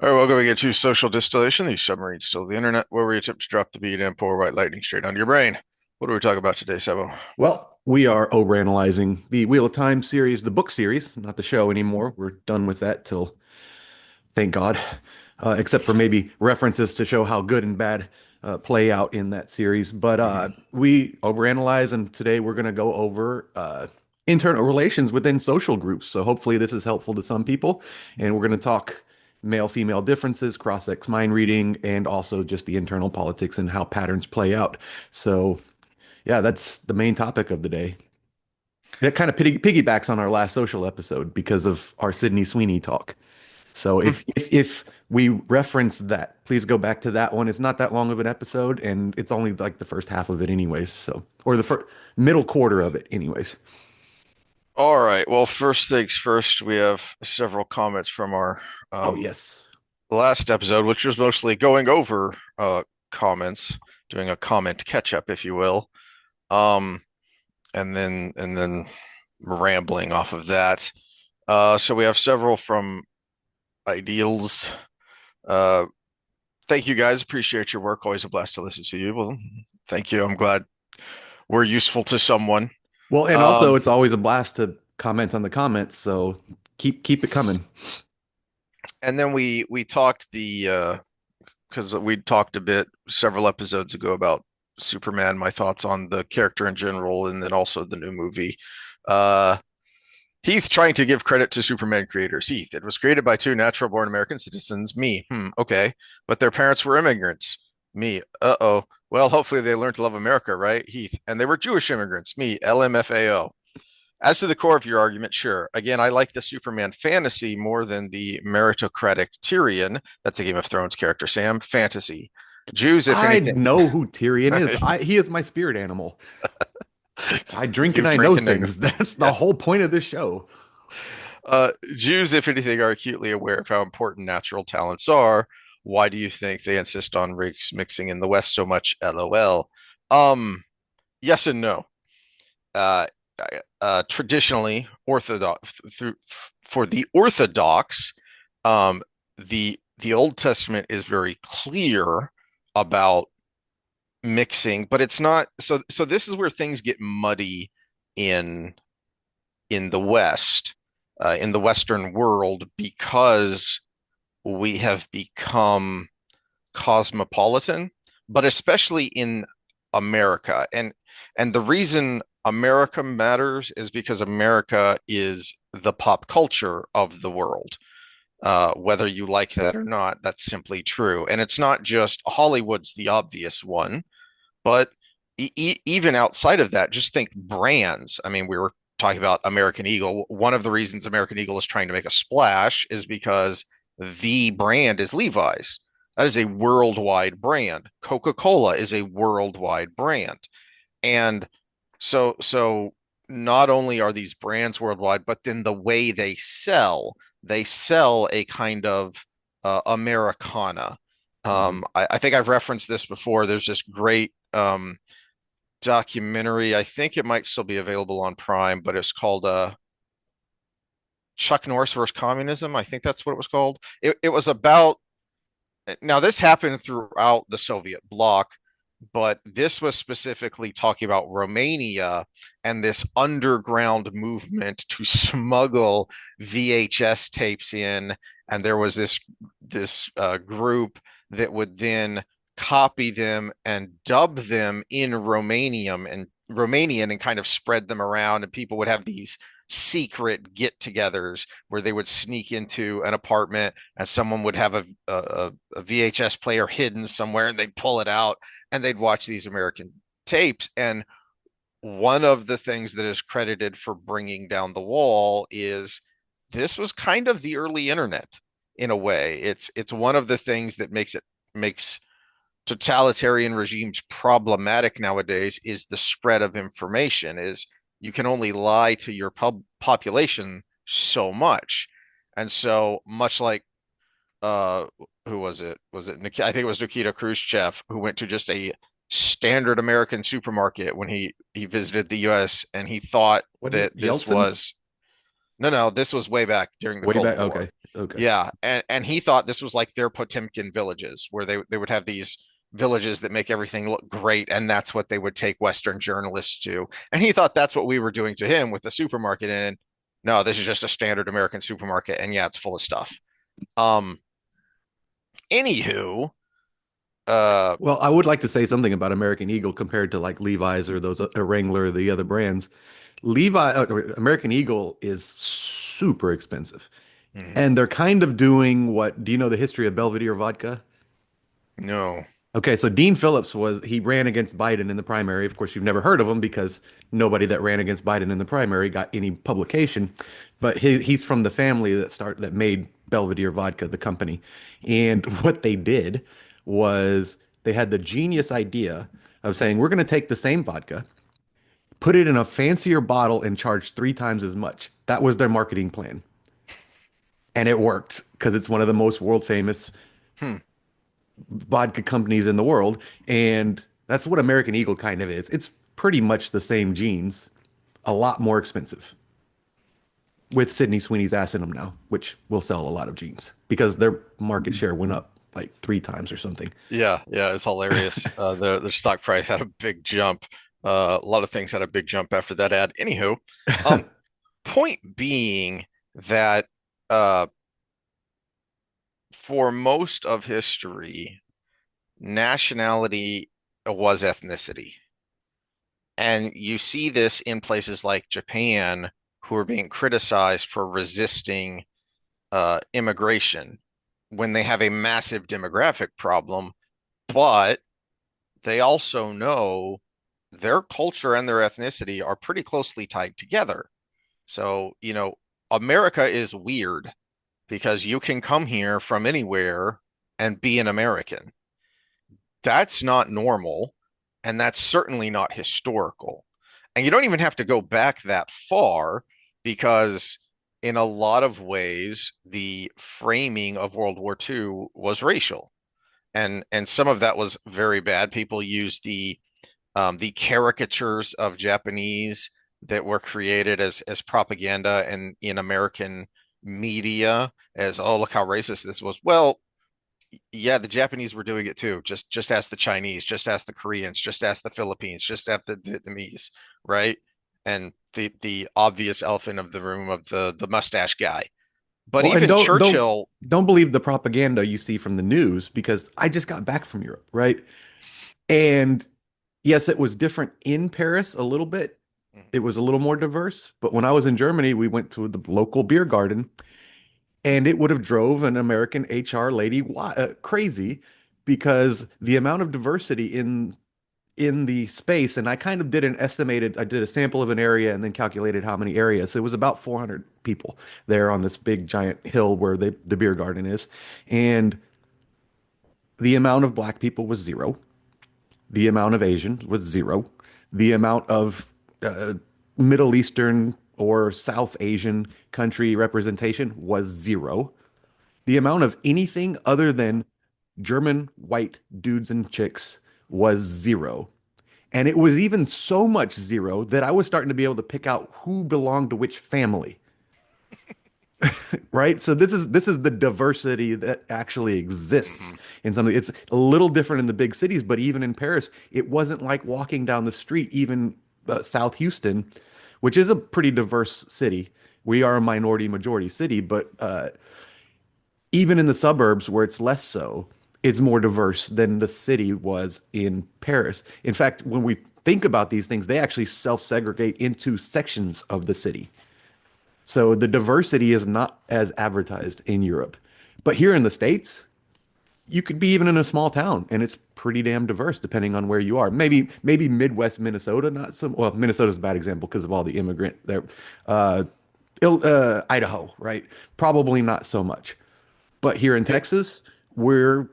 All right, welcome again to Social Distillation, the submarine still of the internet, where we attempt to drop the beat and pour white lightning straight onto your brain. What are we talking about today, Sebo? Well, we are overanalyzing the Wheel of Time series, the book series, not the show anymore. We're done with that till, thank God, except for maybe references to show how good and bad play out in that series. But Mhm. we overanalyze, and today we're going to go over internal relations within social groups. So hopefully this is helpful to some people, and we're going to talk male-female differences, cross-sex mind reading, and also just the internal politics and how patterns play out. So yeah, that's the main topic of the day. And it kind of piggybacks on our last social episode because of our Sydney Sweeney talk. So Hmm. if we reference that, please go back to that one. It's not that long of an episode, and it's only like the first half of it, anyways. So, or the middle quarter of it, anyways. All right, well, first things first, we have several comments from our Oh um, yes. last episode, which was mostly going over comments, doing a comment catch up, if you will, um, and then rambling off of that. So we have several from Ideals. Uh, Thank you guys. Appreciate your work. Always a blast to listen to you. Well, thank you. I'm glad we're useful to someone. Well, and Um, also it's always a blast to comment on the comments, so keep it coming. and then we talked the because we talked a bit several episodes ago about Superman, my thoughts on the character in general, and then also the new movie. Uh, Heath trying to give credit to Superman creators. Heath, it was created by two natural born American citizens. Me, okay. But their parents were immigrants. Me, uh-oh. Well, hopefully they learned to love America, right? Heath, and they were Jewish immigrants. Me, LMFAO. As to the core of your argument, sure. Again, I like the Superman fantasy more than the meritocratic Tyrion. That's a Game of Thrones character, Sam. Fantasy. Jews, if I anything. know who Tyrion is. He is my spirit animal. I drink You and I know drinking and things. That's the yeah. whole point of this show. Jews, if anything, are acutely aware of how important natural talents are. Why do you think they insist on race mixing in the West so much? LOL. Yes and no. Uh, Traditionally, Orthodox through for the Orthodox, the Old Testament is very clear about mixing, but it's not. So this is where things get muddy in in the West, in the Western world, because we have become cosmopolitan, but especially in America. And the reason America matters is because America is the pop culture of the world. Whether you like that or not, that's simply true. And it's not just Hollywood's the obvious one, but even outside of that, just think brands. I mean, we were talking about American Eagle. One of the reasons American Eagle is trying to make a splash is because the brand is Levi's. That is a worldwide brand. Coca-Cola is a worldwide brand. And so not only are these brands worldwide, but then the way they sell a kind of Americana. Mhm. I think I've referenced this before. There's this great documentary. I think it might still be available on Prime, but it's called Chuck Norris versus Communism. I think that's what it was called. It was about, now this happened throughout the Soviet bloc, but this was specifically talking about Romania and this underground movement to smuggle VHS tapes in. And there was this group that would then copy them and dub them in Romanian and kind of spread them around. And people would have these secret get-togethers where they would sneak into an apartment and someone would have a VHS player hidden somewhere and they'd pull it out and they'd watch these American tapes. And one of the things that is credited for bringing down the wall is this was kind of the early internet in a way. It's one of the things that makes totalitarian regimes problematic nowadays is the spread of information. Is you can only lie to your population so much. And so much like uh who was it? Was it I think it was Nikita Khrushchev who went to just a standard American supermarket when he visited the US, and he thought What is that it? this Yeltsin? was no, this was way back during the Way Cold back. War. Okay. Okay. Yeah, and he thought this was like their Potemkin villages, where they would have these villages that make everything look great, and that's what they would take Western journalists to. And he thought that's what we were doing to him with the supermarket. And no, this is just a standard American supermarket, and yeah, it's full of stuff. Um, Anywho, uh, Well, I would like to say something about American Eagle compared to like Levi's or those Wrangler, the other brands. American Eagle is super expensive. mhm, And they're kind of doing what, do you know the history of Belvedere vodka? no, Okay, so Dean Phillips he ran against Biden in the primary. Of course, you've never heard of him because nobody that ran against Biden in the primary got any publication. But he's from the family that made Belvedere Vodka, the company. And what they did was they had the genius idea of saying, we're going to take the same vodka, put it in a fancier bottle, and charge 3 times as much. That was their marketing plan. And it worked because it's one of the most world famous hmm. vodka companies in the world. And that's what American Eagle kind of is. It's pretty much the same jeans, a lot more expensive with Sydney Sweeney's ass in them now, which will sell a lot of jeans because their market share went up like 3 times or something. Yeah, yeah, it's hilarious. The stock price had a big jump. A lot of things had a big jump after that ad. Anywho, um, point being that uh, for most of history, nationality was ethnicity. And you see this in places like Japan, who are being criticized for resisting immigration when they have a massive demographic problem, but they also know their culture and their ethnicity are pretty closely tied together. So, America is weird because you can come here from anywhere and be an American. That's not normal, and that's certainly not historical. And you don't even have to go back that far because in a lot of ways the framing of World War II was racial. And some of that was very bad. People used the caricatures of Japanese that were created as propaganda and in American media as, oh, look how racist this was. Well, yeah, the Japanese were doing it too. Just ask the Chinese, just ask the Koreans, just ask the Philippines, just ask the Vietnamese, right? And the obvious elephant of the room of the mustache guy. But Well, and even don't Churchill, don't believe the propaganda you see from the news because I just got back from Europe, right? And yes, it was different in Paris a little bit. It was a little more diverse, but when I was in Germany, we went to the local beer garden and it would have drove an American HR lady crazy because the amount of diversity in the space, and I kind of I did a sample of an area and then calculated how many areas. So it was about 400 people there on this big giant hill where the beer garden is. And the amount of black people was zero. The amount of Asians was zero. The amount of uh, Middle Eastern or South Asian country representation was zero. The amount of anything other than German white dudes and chicks was zero. And it was even so much zero that I was starting to be able to pick out who belonged to which family, right? So this is the diversity that actually exists mhm. in something. It's a little different in the big cities, but even in Paris, it wasn't like walking down the street, even South Houston, which is a pretty diverse city. We are a minority majority city, but even in the suburbs where it's less so, it's more diverse than the city was in Paris. In fact, when we think about these things, they actually self-segregate into sections of the city. So the diversity is not as advertised in Europe. But here in the States, you could be even in a small town and it's pretty damn diverse depending on where you are. Maybe Midwest Minnesota, not some, well, Minnesota's a bad example because of all the immigrant there. Uh, Idaho, right? Probably not so much. But here in It, Texas, we're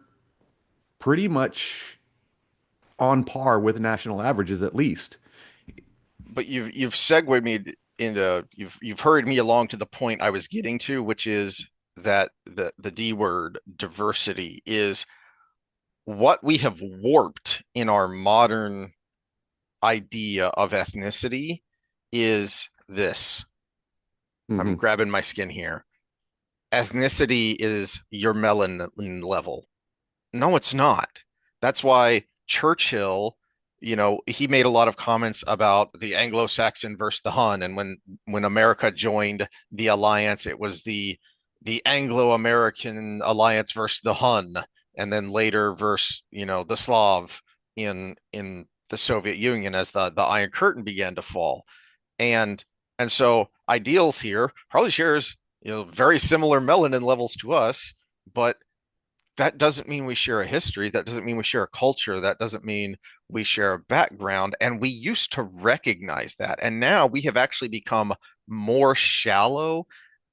pretty much on par with national averages at least. but you've segued me into you've hurried me along to the point I was getting to, which is that the D word diversity is what we have warped in our modern idea of ethnicity is this. I'm Hmm. grabbing my skin here. ethnicity is your melanin level. No, it's not. That's why Churchill, he made a lot of comments about the Anglo-Saxon versus the Hun, and when America joined the alliance, it was the Anglo-American alliance versus the Hun, and then later versus the Slav in the Soviet Union as the Iron Curtain began to fall, and and so ideals here probably shares very similar melanin levels to us, but that doesn't mean we share a history. That doesn't mean we share a culture. That doesn't mean we share a background. And we used to recognize that. And now we have actually become more shallow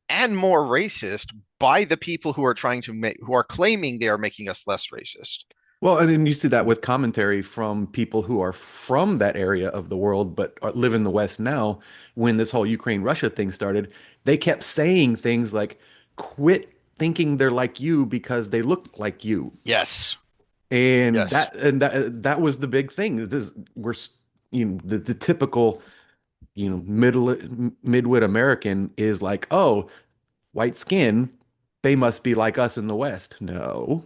and more racist by the people who are who are claiming they are making us less racist. Well, and then you see that with commentary from people who are from that area of the world but live in the West now. When this whole Ukraine-Russia thing started, they kept saying things like, quit thinking they're like you because they look like you. Yes. And Yes. that was the big thing. The typical, midwit American is like, oh, white skin, they must be like us in the West. No,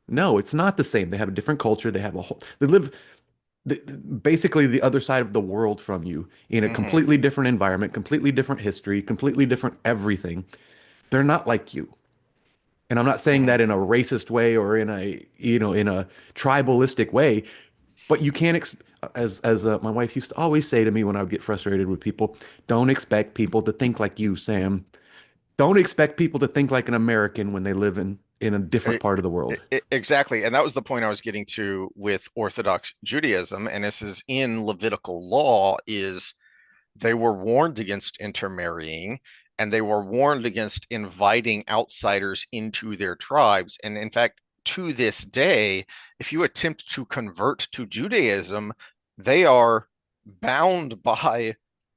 no, it's not the same. They have a different culture. They live basically the other side of the world from you in a Hmm. completely different environment, completely different history, completely different everything. They're not like you. And I'm not saying Hmm. that in a racist way or in a tribalistic way, but you can't, as my wife used to always say to me when I would get frustrated with people, don't expect people to think like you, Sam. Don't expect people to think like an American when they live in a different part of the world. Exactly. And that was the point I was getting to with Orthodox Judaism. And this is in Levitical law is they were warned against intermarrying and they were warned against inviting outsiders into their tribes. And in fact, to this day, if you attempt to convert to Judaism, they are bound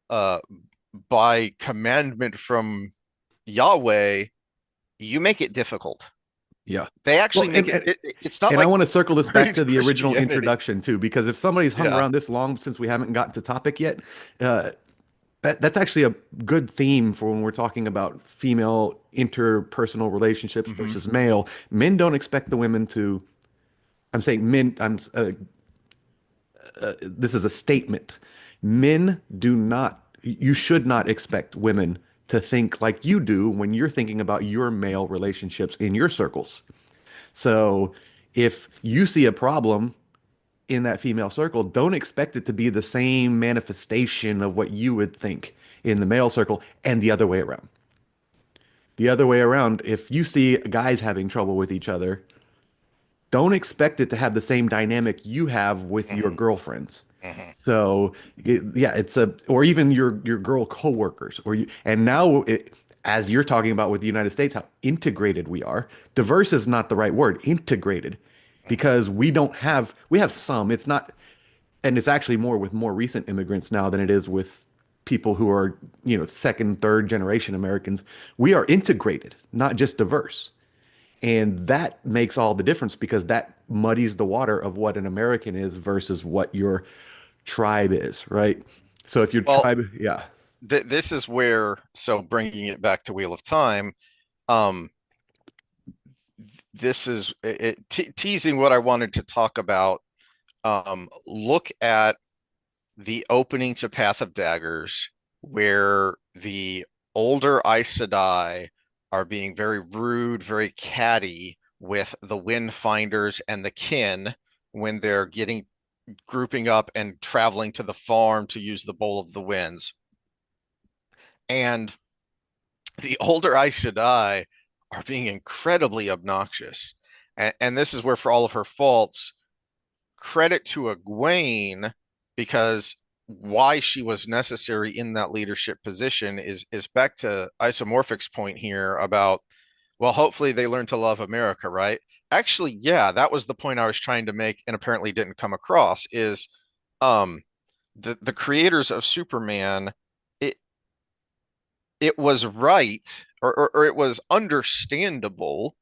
uh by commandment from Yahweh. You make it difficult. Yeah. They Well, actually make it's not and I like want to circle this back converting to to the original Christianity. introduction too, because if somebody's hung Yeah. around this long since we haven't gotten to topic yet, uh, that's actually a good theme for when we're talking about female interpersonal relationships Hmm. versus male. Men don't expect the women to. I'm saying men. This is a statement. Men do not. You should not expect women to think like you do when you're thinking about your male relationships in your circles. So if you see a problem in that female circle, don't expect it to be the same manifestation of what you would think in the male circle and the other way around. The other way around, if you see guys having trouble with each other, don't expect it to have the same dynamic you have with your Hmm. girlfriends. Hmm. So yeah, or even your girl coworkers and now as you're talking about with the United States, how integrated we are. Diverse is not the right word, integrated, Hmm. because we have some. It's not, and it's actually more with more recent immigrants now than it is with people who are, second, third generation Americans. We are integrated, not just diverse. And that makes all the difference because that muddies the water of what an American is versus what your tribe is, right? So if your Well, tribe, yeah, this is where, so bringing it back to Wheel of Time, um, this is teasing what I wanted to talk about. Look at the opening to Path of Daggers, where the older Aes Sedai are being very rude, very catty with the Windfinders and the Kin when they're getting grouping up and traveling to the farm to use the Bowl of the Winds. And the older Aes Sedai are being incredibly obnoxious. And this is where, for all of her faults, credit to Egwene because why she was necessary in that leadership position is back to Isomorphic's point here about, well, hopefully they learn to love America, right? Actually, yeah, that was the point I was trying to make and apparently didn't come across is um the creators of Superman, it it was right or it was understandable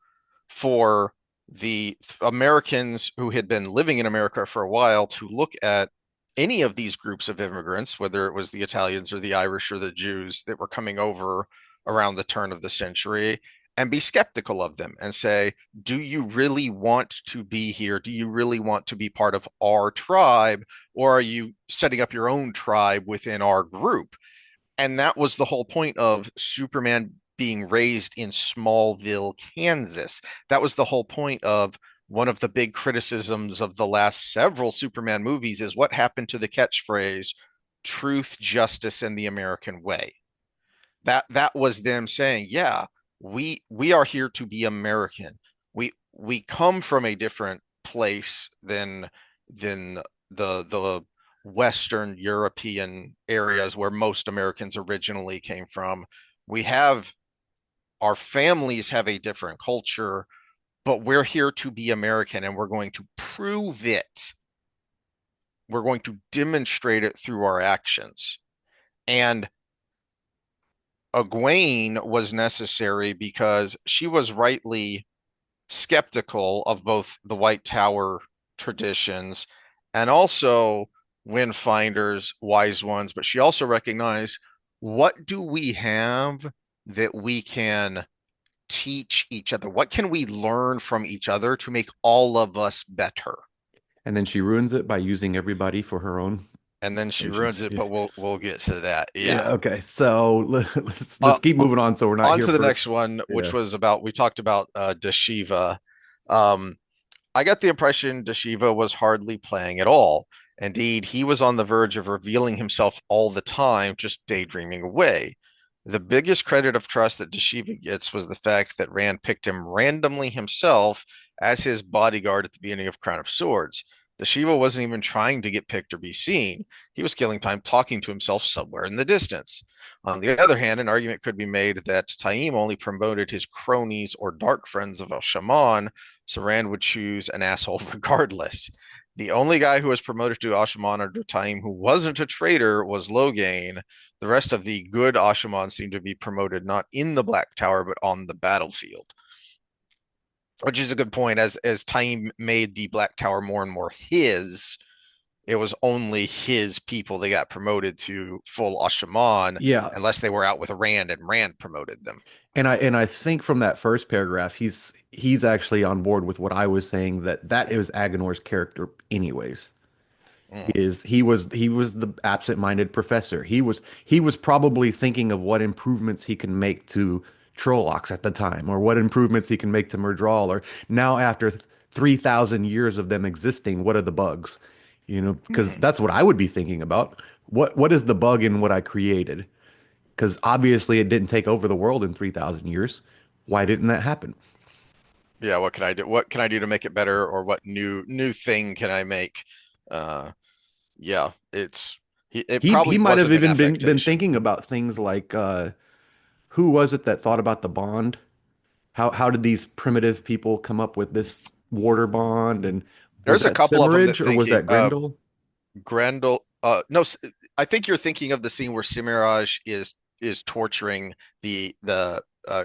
for the Americans who had been living in America for a while to look at any of these groups of immigrants, whether it was the Italians or the Irish or the Jews that were coming over around the turn of the century, and be skeptical of them and say, do you really want to be here? Do you really want to be part of our tribe? Or are you setting up your own tribe within our group? And that was the whole point of Superman being raised in Smallville, Kansas. That was the whole point of one of the big criticisms of the last several Superman movies is what happened to the catchphrase truth, justice, and the American way. That was them saying, yeah, we are here to be American. We come from a different place than the Western European areas where most Americans originally came from. We have our families have a different culture, but we're here to be American and we're going to prove it. We're going to demonstrate it through our actions. And Egwene was necessary because she was rightly skeptical of both the White Tower traditions and also Windfinders, Wise Ones, but she also recognized what do we have that we can teach each other? What can we learn from each other to make all of us better? And then she ruins it by using everybody for her own And then she ruins intentions. it, Yeah. but we'll get to that. Yeah. Yeah. Okay. So let's Uh, keep moving on. So we're not on here to the for. next one, which Yeah. was about we talked about Dashiva. Um, I got the impression Dashiva was hardly playing at all. Indeed, he was on the verge of revealing himself all the time, just daydreaming away. The biggest credit of trust that Dashiva gets was the fact that Rand picked him randomly himself as his bodyguard at the beginning of Crown of Swords. Dashiva wasn't even trying to get picked or be seen. He was killing time talking to himself somewhere in the distance. On the other hand, an argument could be made that Taim only promoted his cronies or dark friends of El Shaman, so Rand would choose an asshole regardless. The only guy who was promoted to Ashaman under Taim who wasn't a traitor was Logain. The rest of the good Ashaman seemed to be promoted not in the Black Tower, but on the battlefield. Which is a good point. As Taim made the Black Tower more and more his, it was only his people that got promoted to full Ashaman, Yeah. unless they were out with Rand and Rand promoted them. And I think from that first paragraph, he's actually on board with what I was saying that is Agonor's character anyways. Mm. He was the absent-minded professor. He was probably thinking of what improvements he can make to Trollocs at the time, or what improvements he can make to Murdral, or now after 3,000 years of them existing, what are the bugs? Because Mm. that's what I would be thinking about. What is the bug in what I created? Because obviously it didn't take over the world in 3,000 years. Why didn't that happen? Yeah, what can I do? What can I do to make it better, or what new thing can I make? Uh, yeah, it He probably might have wasn't an even been affectation. thinking about things like who was it that thought about the bond? How did these primitive people come up with this water bond? And was There's a that couple of them that Simmerage or was thinking that Grendel? Grendel. No, I think you're thinking of the scene where Cimiraj is torturing the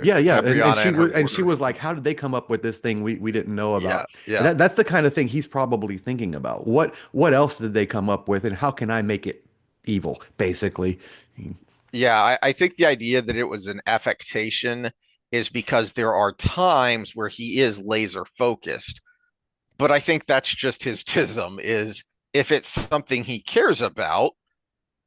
Yeah, yeah, and Cabriana she and her was and she water. was like, "How did they come up with this thing we didn't know Yeah, about?" And yeah, that's the kind of thing he's probably thinking about. What else did they come up with, and how can I make it evil, basically? yeah. I think the idea that it was an affectation is because there are times where he is laser focused, but I think that's just his tism. Is if it's something he cares about,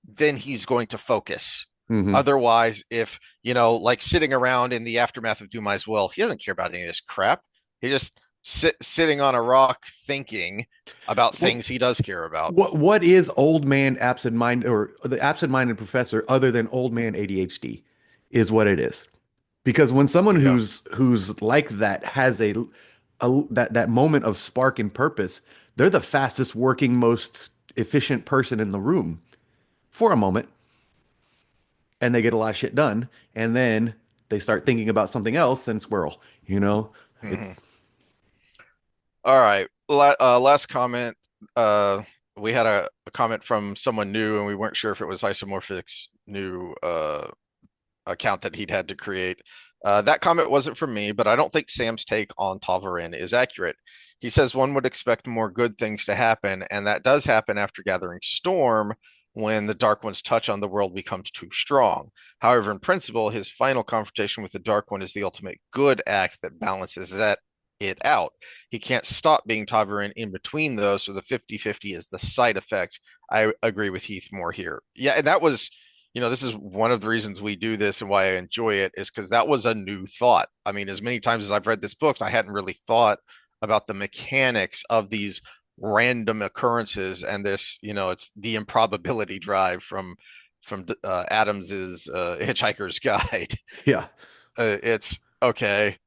then he's going to focus. Hmm. Otherwise, if like sitting around in the aftermath of Dumai's will, he doesn't care about any of this crap. He just sitting on a rock thinking about Well, things he does care about. what is old man absent-minded or the absent-minded professor other than old man ADHD is what it is. Because when someone Yeah. who's like that has that moment of spark and purpose, they're the fastest working, most efficient person in the room for a moment, and they get a lot of shit done, and then they start thinking about something else and squirrel, you know? Mm-hmm. It's All right. Last comment. We had a comment from someone new, and we weren't sure if it was Isomorphic's new account that he'd had to create. That comment wasn't from me, but I don't think Sam's take on Tavarin is accurate. He says one would expect more good things to happen, and that does happen after Gathering Storm, when the Dark One's touch on the world becomes too strong. However, in principle, his final confrontation with the Dark One is the ultimate good act that balances it out. He can't stop being Tabarin in between those, so the 50-50 is the side effect. I agree with Heath more here. Yeah, and that was, this is one of the reasons we do this and why I enjoy it is because that was a new thought. I mean, as many times as I've read this book, I hadn't really thought about the mechanics of these random occurrences and this, it's the improbability drive from Adams's Hitchhiker's Guide. Yeah. It's okay.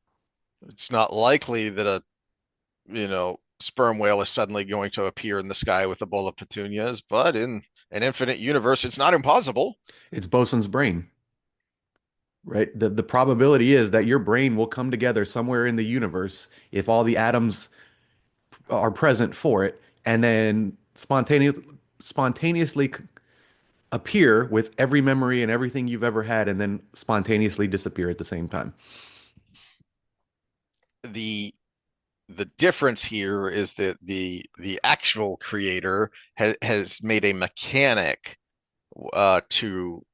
It's not likely that a sperm whale is suddenly going to appear in the sky with a bowl of petunias, but in an infinite universe, it's not impossible. It's Bosun's brain, right? The probability is that your brain will come together somewhere in the universe if all the atoms are present for it, and then spontaneously appear with every memory and everything you've ever had, and then spontaneously disappear at the same time. The the difference here is that the actual creator has made a mechanic to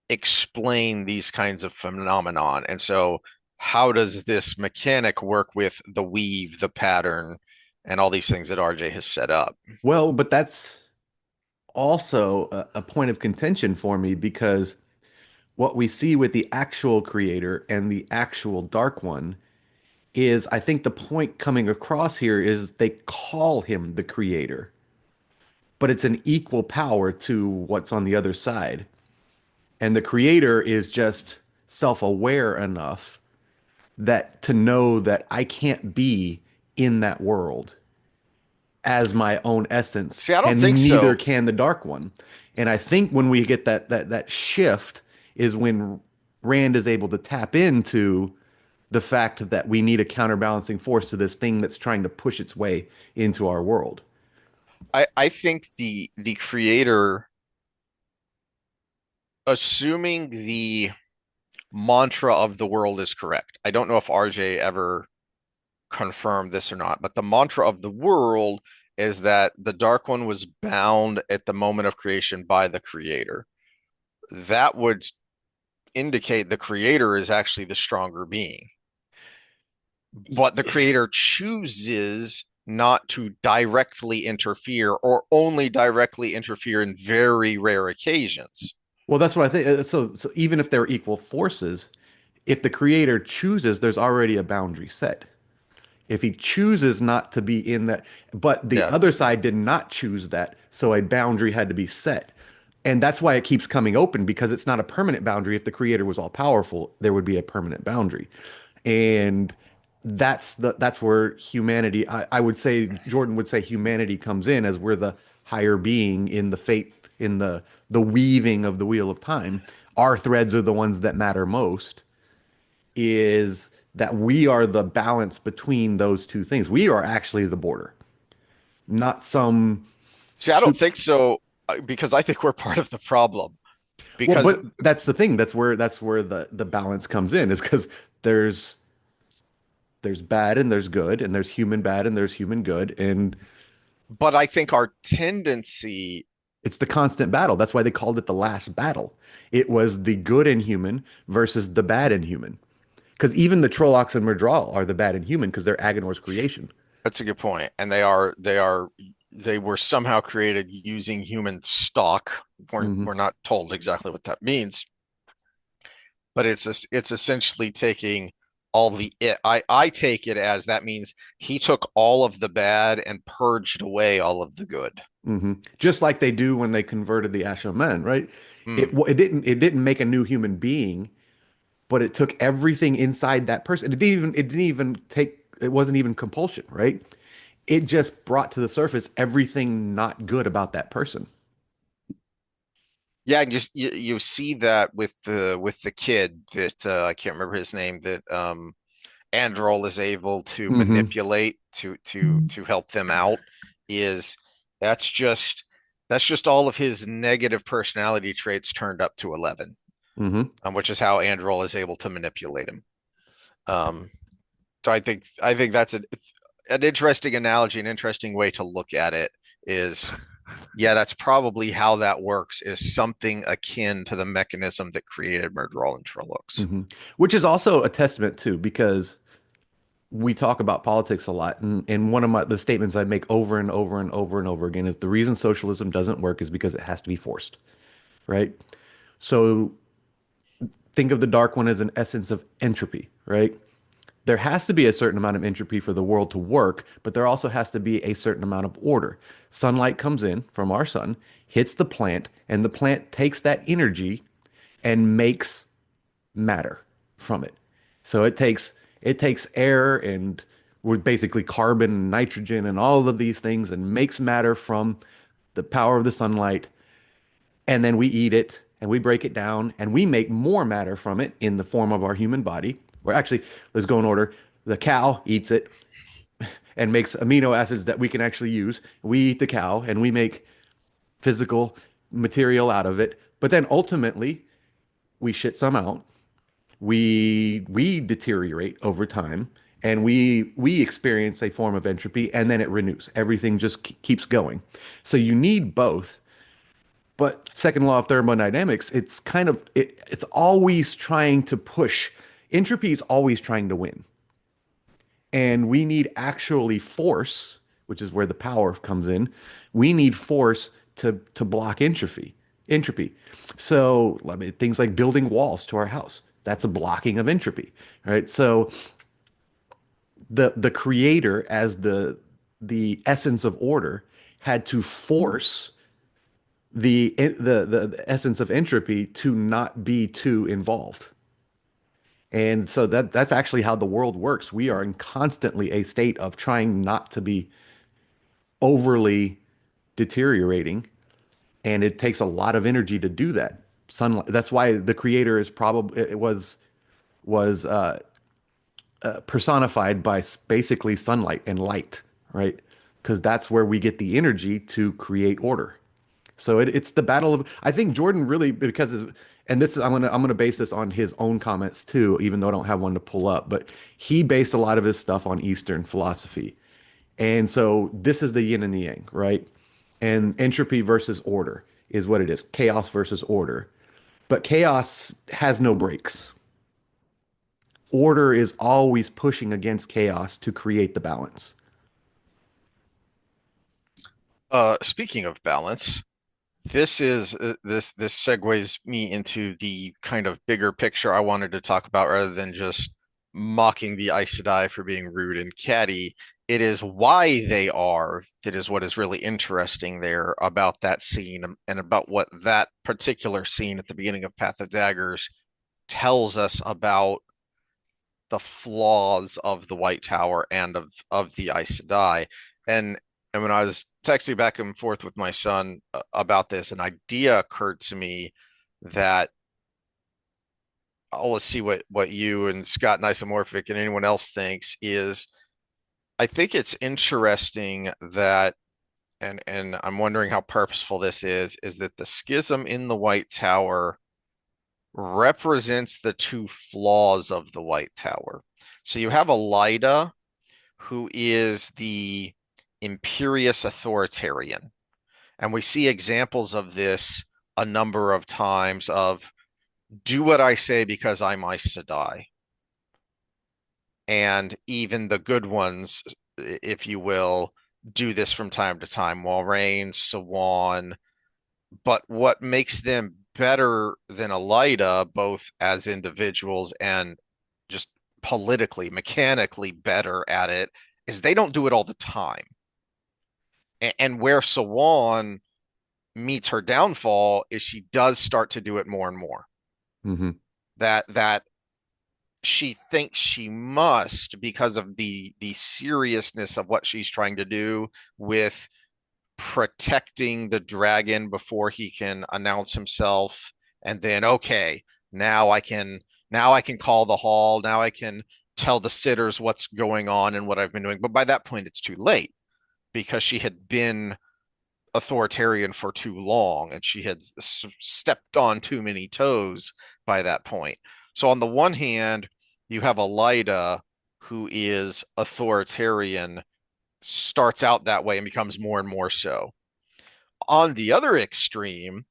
explain these kinds of phenomenon. And so how does this mechanic work with the weave, the pattern, and all these things that RJ has set up? Well, but that's also a point of contention for me because what we see with the actual creator and the actual Dark One is I think the point coming across here is they call him the creator, but it's an equal power to what's on the other side. And the creator is just self-aware enough that to know that I can't be in that world as my own essence, See, I don't think and neither so. can the Dark One. And I think when we get that shift is when Rand is able to tap into the fact that we need a counterbalancing force to this thing that's trying to push its way into our world. I think the creator, assuming the mantra of the world is correct. I don't know if RJ ever confirmed this or not, but the mantra of the world is that the Dark One was bound at the moment of creation by the creator. That would indicate the creator is actually the stronger being, but the creator chooses not to directly interfere or only directly interfere in very rare occasions. Well, that's what I think. So even if they're equal forces, if the creator chooses, there's already a boundary set. If he chooses not to be in that, but the Yeah, other side did not choose that, so a boundary had to be set. And that's why it keeps coming open because it's not a permanent boundary. If the creator was all powerful, there would be a permanent boundary. And that's where humanity, I would say, Jordan would say humanity comes in as we're the higher being in the fate, in the weaving of the wheel of time. Our threads are the ones that matter most, is that we are the balance between those two things. We are actually the border, not some see, I don't soup. think so because I think we're part of the problem. Well, Because, but that's the thing. That's where the balance comes in, is because there's there's bad and there's good, and there's human bad and there's human good, and but I think our tendency, it's the constant battle. That's why they called it the last battle. It was the good in human versus the bad in human. Because even the Trollocs and Murdral are the bad in human because they're Agonor's creation. that's a good point, and they were somehow created using human stock. We're Hmm. not told exactly what that means, but it's essentially taking all the it. I take it as that means he took all of the bad and purged away all of the good. Just like they do when they converted the Asho Men, right? Mm. It didn't make a new human being, but it took everything inside that person. It didn't even take, it wasn't even compulsion, right? It just brought to the surface everything not good about that person. Yeah, and you see that with the kid that I can't remember his name that Androl is able to Hmm. manipulate to help them out is that's just that's just all of his negative personality traits turned up to 11, Hmm. which is how Androl is able to manipulate him. Um, so I think that's an interesting analogy, an interesting way to look at it is. Yeah, that's probably how that works, is something akin to the mechanism that created murder all interlooks. Hmm. Which is also a testament too, because we talk about politics a lot, and one of the statements I make over and over and over and over again is the reason socialism doesn't work is because it has to be forced, right? So think of the dark one as an essence of entropy, right? There has to be a certain amount of entropy for the world to work, but there also has to be a certain amount of order. Sunlight comes in from our sun, hits the plant, and the plant takes that energy and makes matter from it. So it takes air and with basically carbon and nitrogen and all of these things and makes matter from the power of the sunlight, and then we eat it and we break it down and we make more matter from it in the form of our human body. Or actually, let's go in order. The cow eats it and makes amino acids that we can actually use. We eat the cow and we make physical material out of it. But then ultimately, we shit some out. We deteriorate over time, and we experience a form of entropy, and then it renews. Everything just keeps going. So you need both. But second law of thermodynamics, it's always trying to push. Entropy is always trying to win. And we need actually force, which is where the power comes in. We need force to block entropy. Entropy. So, I mean, things like building walls to our house. That's a blocking of entropy, right? So the creator, as the essence of order, had to force the essence of entropy to not be too involved. And so that's actually how the world works. We are in constantly a state of trying not to be overly deteriorating, and it takes a lot of energy to do that. Sunlight. That's why the creator is probably it was personified by basically sunlight and light, right? Because that's where we get the energy to create order. So it's the battle of. I think Jordan really and this is I'm gonna base this on his own comments too, even though I don't have one to pull up. But he based a lot of his stuff on Eastern philosophy, and so this is the yin and the yang, right? And entropy versus order is what it is. Chaos versus order. But chaos has no brakes. Order is always pushing against chaos to create the balance. Speaking of balance, this segues me into the kind of bigger picture I wanted to talk about rather than just mocking the Aes Sedai for being rude and catty. It is why they are that is what is really interesting there about that scene and about what that particular scene at the beginning of Path of Daggers tells us about the flaws of the White Tower and of the Aes Sedai. And and when I was texting back and forth with my son about this, an idea occurred to me that I'll see what you and Scott and Isomorphic and anyone else thinks is I think it's interesting that and I'm wondering how purposeful this is that the schism in the White Tower represents the two flaws of the White Tower. So you have Elida, who is the imperious authoritarian. And we see examples of this a number of times of do what I say because I'm Aes Sedai. And even the good ones, if you will, do this from time to time. Moiraine, Siwan, but what makes them better than Elida, both as individuals and just mechanically better at it, is they don't do it all the time. And where Sawan meets her downfall is she does start to do it more and more. Hmm. That she thinks she must because of the seriousness of what she's trying to do with protecting the dragon before he can announce himself, and then okay, now I can call the hall, now I can tell the sitters what's going on and what I've been doing. But by that point it's too late because she had been authoritarian for too long and she had stepped on too many toes by that point. So on the one hand, you have Elida, who is authoritarian, starts out that way and becomes more and more so. On the other extreme,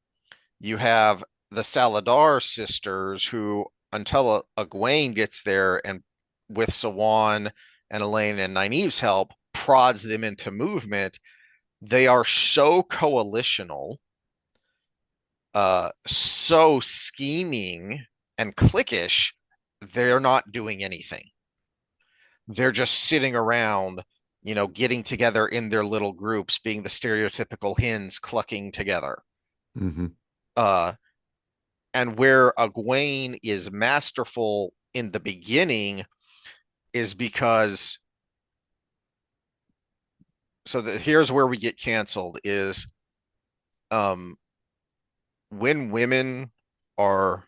you have the Saladar sisters who, until Egwene gets there and with Sawan and Elaine and Nynaeve's help, prods them into movement. They are so coalitional, so scheming and cliquish, they're not doing anything. They're just sitting around, getting together in their little groups, being the stereotypical hens clucking together. Hmm. Uh, and where Egwene is masterful in the beginning is because here's where we get canceled is um when women are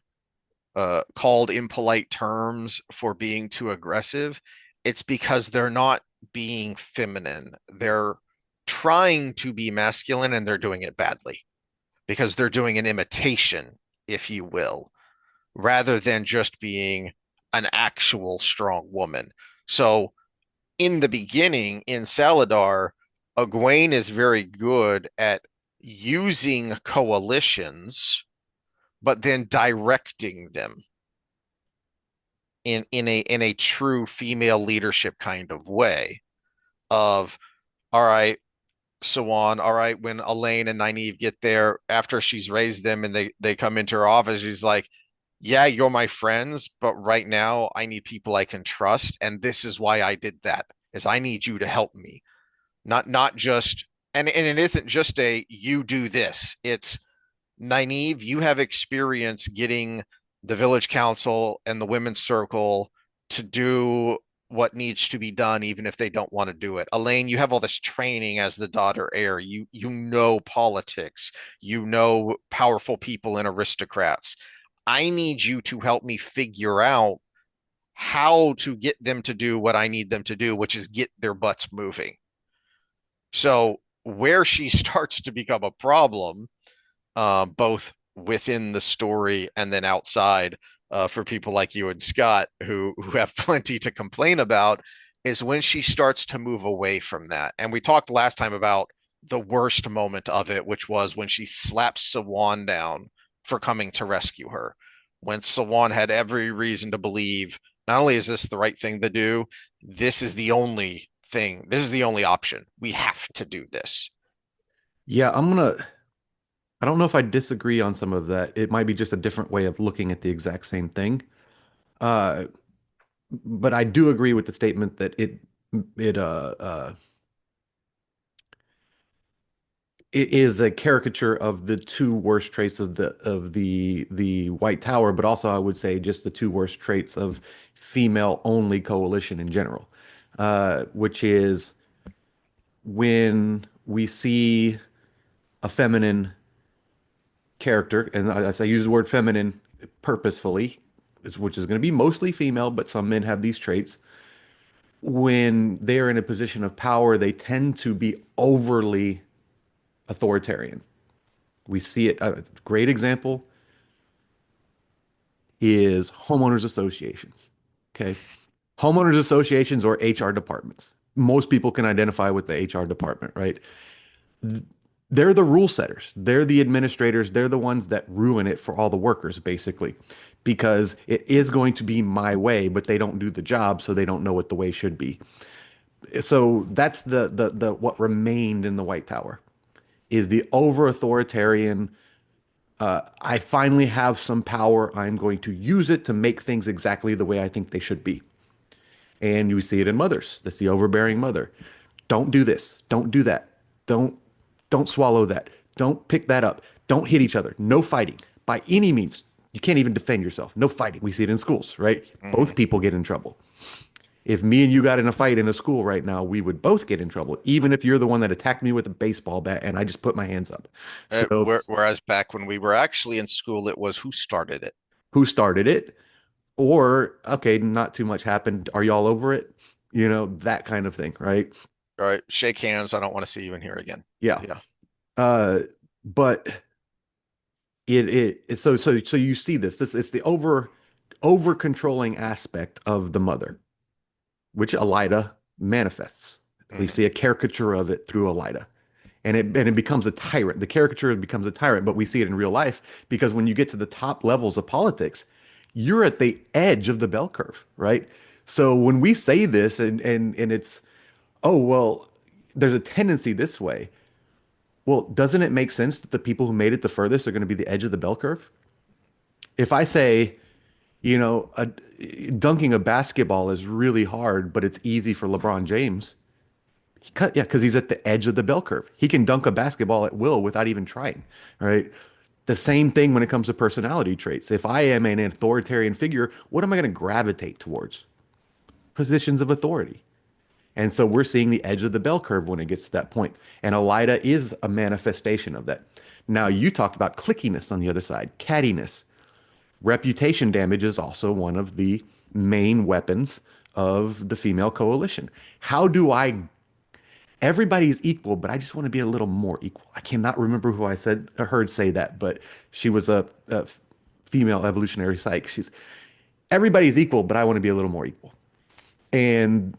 called impolite terms for being too aggressive, it's because they're not being feminine. They're trying to be masculine and they're doing it badly because they're doing an imitation, if you will, rather than just being an actual strong woman. So in the beginning, in Saladar, Egwene is very good at using coalitions, but then directing them in a true female leadership kind of way of all right, Sawan, all right, when Elaine and Nynaeve get there after she's raised them and they come into her office, she's like, yeah, you're my friends, but right now I need people I can trust, and this is why I did that, is I need you to help me. Not just and it isn't just a you do this. It's Nynaeve, you have experience getting the village council and the women's circle to do what needs to be done, even if they don't want to do it. Elaine, you have all this training as the daughter heir. You know politics, you know powerful people and aristocrats. I need you to help me figure out how to get them to do what I need them to do, which is get their butts moving. So where she starts to become a problem both within the story and then outside for people like you and Scott who have plenty to complain about is when she starts to move away from that. And we talked last time about the worst moment of it, which was when she slaps Sawan down for coming to rescue her. When Sawan had every reason to believe not only is this the right thing to do, this is the only thing, this is the only option. We have to do this. Yeah, I don't know if I disagree on some of that. It might be just a different way of looking at the exact same thing. Uh, but I do agree with the statement that it uh, uh it is a caricature of the two worst traits of the White Tower, but also I would say just the two worst traits of female only coalition in general, which is when we see a feminine character, and I use the word feminine purposefully, which is going to be mostly female, but some men have these traits. When they're in a position of power, they tend to be overly authoritarian. We see it. A great example is homeowners associations. Okay. Homeowners associations or HR departments. Most people can identify with the HR department, right? They're the rule setters. They're the administrators. They're the ones that ruin it for all the workers, basically, because it is going to be my way, but they don't do the job, so they don't know what the way should be. So that's the what remained in the White Tower is the over authoritarian. I finally have some power. I'm going to use it to make things exactly the way I think they should be. And you see it in mothers. That's the overbearing mother. Don't do this. Don't do that. Don't don't swallow that. Don't pick that up. Don't hit each other. No fighting by any means. You can't even defend yourself. No fighting. We see it in schools, right? Mm-hmm. Both people get in trouble. If me and you got in a fight in a school right now, we would both get in trouble, even if you're the one that attacked me with a baseball bat and I just put my hands up. So, Whereas back when we were actually in school, it was who started it. who started it? Or, okay, not too much happened. Are y'all over it? That kind of thing, right? All right, shake hands. I don't want to see you in here again. Yeah. Yeah. Uh, but so you see this. It's the over controlling aspect of the mother, which Elida manifests. We Hmm. see a caricature of it through Elida. and it becomes a tyrant. The caricature becomes a tyrant, but we see it in real life because when you get to the top levels of politics, you're at the edge of the bell curve, right? So when we say this and it's, oh, well, there's a tendency this way. Well, doesn't it make sense that the people who made it the furthest are going to be the edge of the bell curve? If I say, dunking a basketball is really hard, but it's easy for LeBron James. Yeah, because he's at the edge of the bell curve. He can dunk a basketball at will without even trying, right? The same thing when it comes to personality traits. If I am an authoritarian figure, what am I going to gravitate towards? Positions of authority. And so we're seeing the edge of the bell curve when it gets to that point. And Elida is a manifestation of that. Now, you talked about clickiness on the other side, cattiness. Reputation damage is also one of the main weapons of the female coalition. How do I everybody's equal, but I just want to be a little more equal. I cannot remember who I said heard say that, but she was a female evolutionary psych. She's everybody's equal, but I want to be a little more equal. And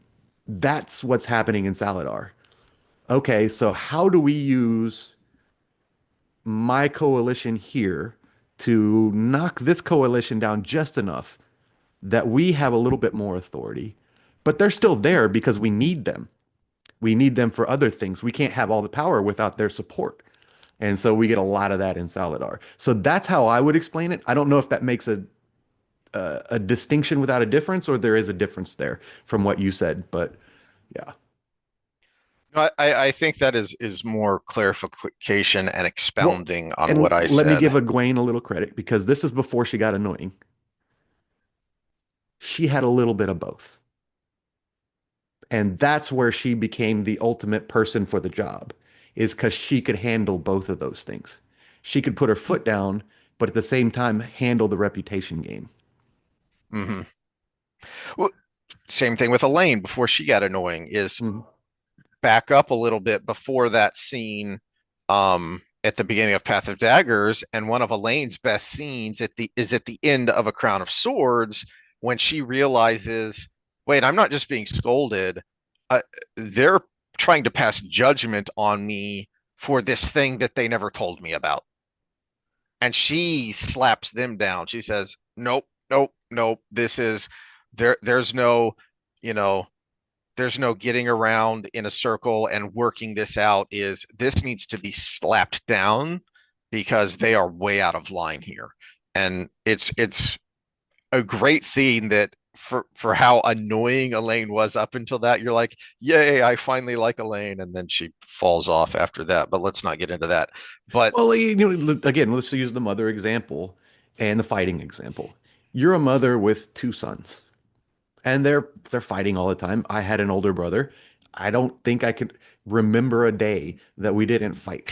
that's what's happening in Saladar. Okay, so how do we use my coalition here to knock this coalition down just enough that we have a little bit more authority, but they're still there because we need them. We need them for other things. We can't have all the power without their support. And so we get a lot of that in Saladar. So that's how I would explain it. I don't know if that makes a distinction without a difference, or there is a difference there from what you said. But yeah. No, I think that is more clarification and Well, expounding on and what I let me said. give Egwene a little credit because this is before she got annoying. She had a little bit of both. And that's where she became the ultimate person for the job, is because she could handle both of those things. She could put her foot down, but at the same time handle the reputation game. Hmm. Well, same thing with Elaine before she got annoying is Mhm. back up a little bit before that scene at the beginning of Path of Daggers, and one of Elaine's best scenes at the end of A Crown of Swords when she realizes, wait, I'm not just being scolded. Uh, they're trying to pass judgment on me for this thing that they never told me about. And she slaps them down. She says, "Nope, nope, nope. This is there's no, you know, there's no getting around in a circle and working this out. Is this needs to be slapped down because they are way out of line here." And it's a great scene that for how annoying Elaine was up until that, you're like, yay, I finally like Elaine, and then she falls off after that. But let's not get into that. But Well, again, let's use the mother example and the fighting example. You're a mother with two sons, and they're fighting all the time. I had an older brother. I don't think I could remember a day that we didn't fight,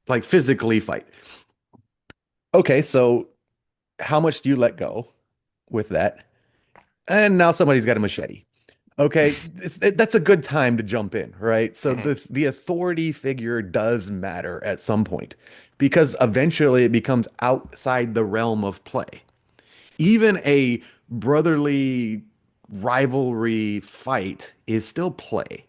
like physically fight. Okay, so how much do you let go with that? And now somebody's got a machete. Okay, that's a good time to jump in, right? So mhm. the authority figure does matter at some point because eventually it becomes outside the realm of play. Even a brotherly rivalry fight is still play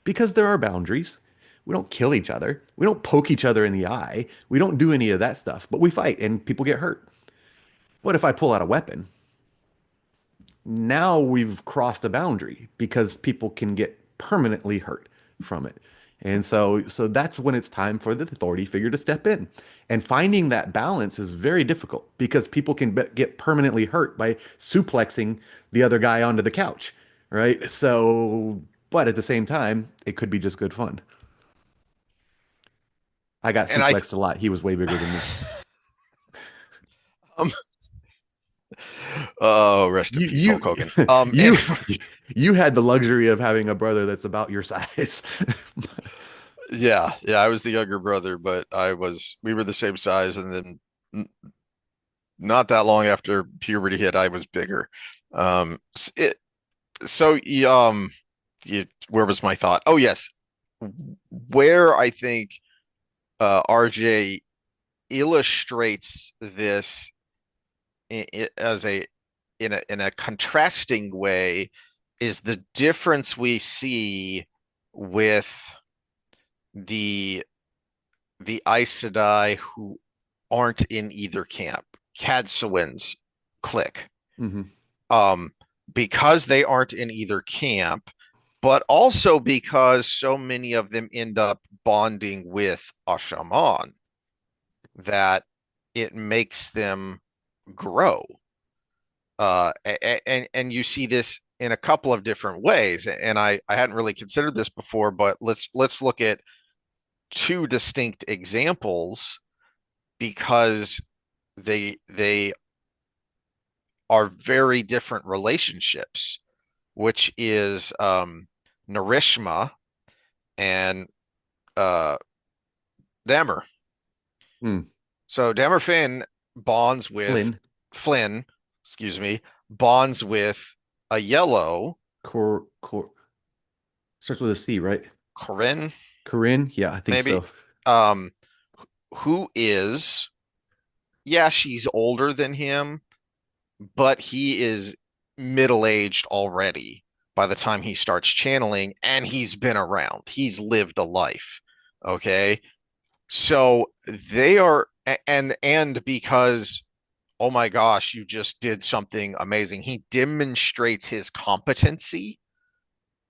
because there are boundaries. We don't kill each other. We don't poke each other in the eye. We don't do any of that stuff, but we fight and people get hurt. What if I pull out a weapon? Now we've crossed a boundary because people can get permanently hurt from it. And so that's when it's time for the authority figure to step in. And finding that balance is very difficult because people can get permanently hurt by suplexing the other guy onto the couch, right? So, but at the same time, it could be just good fun. I got And I suplexed a lot. He was way bigger than me. um oh, rest in You peace, Hulk you Hogan. you you had the luxury of having a brother that's about your size. Yeah, yeah, I was the younger brother, but we were the same size, and then not that long after puberty hit, I was bigger. It, so where was my thought? Oh yes, where I think RJ illustrates this as a in a contrasting way is the difference we see with the the Aes Sedai who aren't in either camp. Cadsuans click. Hmm. Um, because they aren't in either camp, but also because so many of them end up bonding with Ashaman that it makes them grow. And you see this in a couple of different ways. And I hadn't really considered this before, but let's look at two distinct examples because they are very different relationships, which is Narishma and uh, Damer. Mm. So Damer Finn bonds with Flynn, Flynn, excuse me, bonds with a yellow Cor starts with a C, right? Corinne, Corinne? Yeah, I think maybe, so. um, who is, yeah, she's older than him, but he is middle-aged already by the time he starts channeling, and he's been around. He's lived a life. Okay. So they are, and because, oh my gosh, you just did something amazing. He demonstrates his competency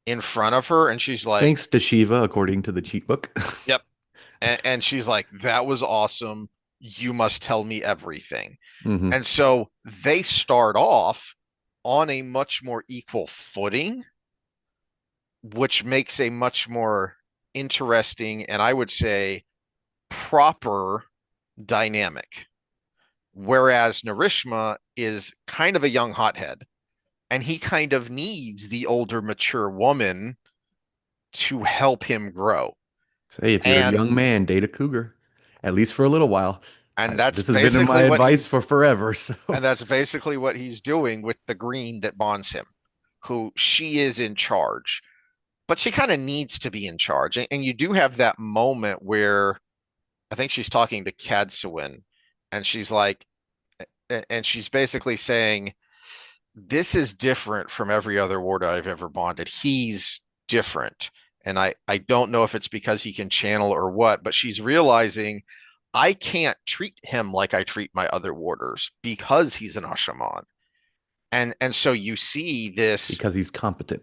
in front of her, and she's like, Thanks to Shiva, according to the cheat book. yep. And she's like, that was awesome. You must tell me everything. Hmm. And so they start off on a much more equal footing, which makes a much more interesting and I would say proper dynamic. Whereas Narishma is kind of a young hothead and he kind of needs the older, mature woman to help him grow. Say, if you're a And young man, date a cougar, at least for a little while. and that's This has been in my basically what advice he's for forever. So, and that's basically what he's doing with the green that bonds him, who she is in charge. But she kind of needs to be in charge. And you do have that moment where I think she's talking to Cadsuin and she's like, and she's basically saying, this is different from every other warder I've ever bonded. He's different. And I don't know if it's because he can channel or what, but she's realizing I can't treat him like I treat my other warders because he's an Ashaman. And so you see this, because he's competent.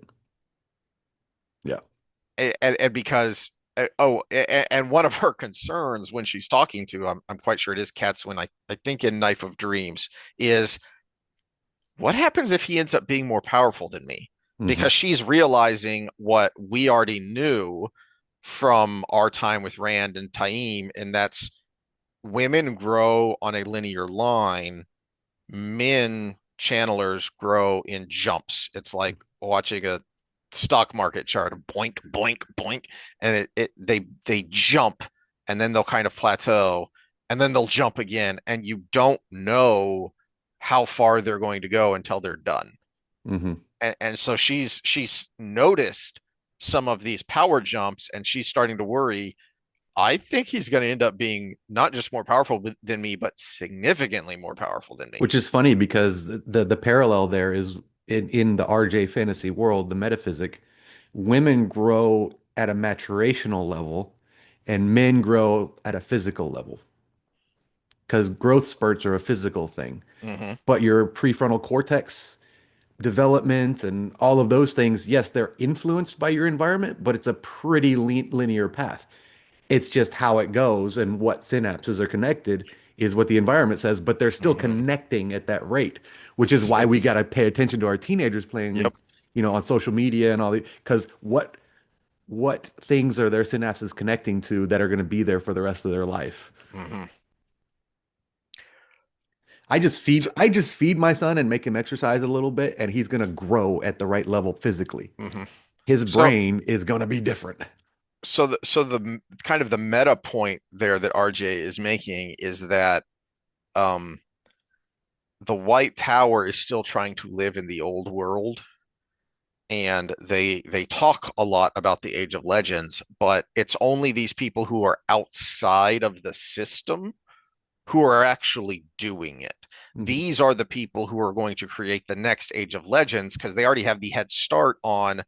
Yeah. and because and one of her concerns when she's talking to, I'm quite sure it is Catswin, I think in Knife of Dreams, is what happens if he ends up being more powerful than me? Hmm. Because she's realizing what we already knew from our time with Rand and Taim, and that's women grow on a linear line, men channelers grow in jumps. It's like watching a stock market chart, boink, boink, boink, and they jump and then they'll kind of plateau and then they'll jump again, and you don't know how far they're going to go until they're done. Hmm. And so she's noticed some of these power jumps and she's starting to worry. I think he's going to end up being not just more powerful than me, but significantly more powerful than me. Which is funny because the parallel there is in the RJ fantasy world, the metaphysic, women grow at a maturational level and men grow at a physical level because growth spurts are a physical thing. Mm-hmm. But your prefrontal cortex development and all of those things, yes, they're influenced by your environment, but it's a pretty linear path. It's just how it goes and what synapses are connected is what the environment says, but they're still Mm-hmm. connecting at that rate, which is It's why we it's got to pay attention to our teenagers playing, yep. on social media and all the, because what things are their synapses connecting to that are going to be there for the rest of their life? Mm-hmm. So, I just feed my son and make him exercise a little bit, and he's going to grow at the right level physically. mm-hmm. His so brain is going to be different. so the kind of the meta point there that RJ is making is that um the White Tower is still trying to live in the old world, and they talk a lot about the Age of Legends, but it's only these people who are outside of the system who are actually doing it. Mhm. These are the people who are going to create the next Age of Legends because they already have the head start on.